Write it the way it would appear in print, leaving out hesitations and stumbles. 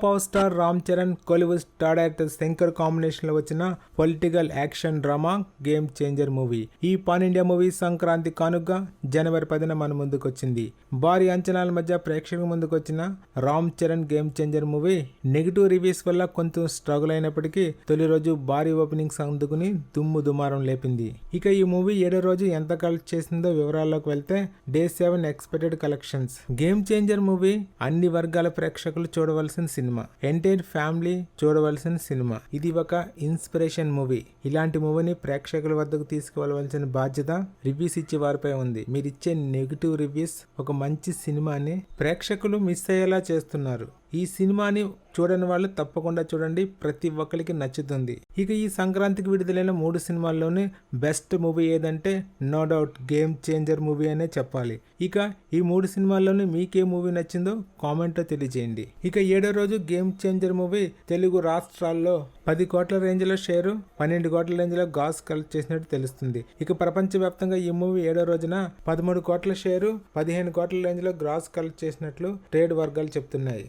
Power star Ram Charan, Kollywood star actor Shankar combination లో వచ్చిన political action drama game Changer movie. ఈ pan India movie Sankranti కానుకగా జనవరి 10న మన ముందుకు వచ్చింది. భారీ అంచనాల మధ్య ప్రేక్షకుల ముందుకు వచ్చిన Ram Charan game Changer movie negative reviews వల్ల కొంచెం స్ట్రగుల్ అయినప్పటికీ తొలి రోజు భారీ ఓపెనింగ్స్ అందుకుని దుమ్ము దుమారం లేపింది. ఇక ఈ మూవీ 7వ రోజు ఎంత కలెక్ట్ చేసిందో వివరాల్లోకి వెళ్తే day 7 expected collections. Game Changer movie అన్ని వర్గాల ప్రేక్షకులు చూడవలసిన సినిమా. ఎంటైర్ ఫ్యామిలీ చూడవలసిన సినిమా. ఇది ఒక ఇన్స్పిరేషన్ మూవీ. ఇలాంటి మూవీని ప్రేక్షకుల వద్దకు తీసుకువెళ్ళవలసిన బాధ్యత రివ్యూస్ ఇచ్చే వారిపై ఉంది. మీరిచ్చే నెగిటివ్ రివ్యూస్ ఒక మంచి సినిమాని ప్రేక్షకులు మిస్ అయ్యేలా చేస్తున్నారు. ఈ సినిమాని చూడని వాళ్ళు తప్పకుండా చూడండి, ప్రతి ఒక్కరికి నచ్చుతుంది. ఇక ఈ సంక్రాంతికి విడుదలైన 3 సినిమాల్లోనే బెస్ట్ మూవీ ఏదంటే no doubt Game Changer movie అనే చెప్పాలి. ఇక ఈ 3 సినిమాల్లోనే మీకే మూవీ నచ్చిందో కామెంట్లో తెలియజేయండి. ఇక 7వ రోజు గేమ్ చేంజర్ మూవీ తెలుగు రాష్ట్రాల్లో 10 కోట్ల రేంజ్లో షేరు, 12 కోట్ల రేంజ్లో గాస్ కలెక్ట్ చేసినట్టు తెలుస్తుంది. ఇక ప్రపంచవ్యాప్తంగా ఈ మూవీ 7వ రోజున 13 కోట్ల షేరు, 15 కోట్ల రేంజ్లో గ్రాస్ కలెక్ట్ చేసినట్లు ట్రేడ్ వర్గాలు చెప్తున్నాయి.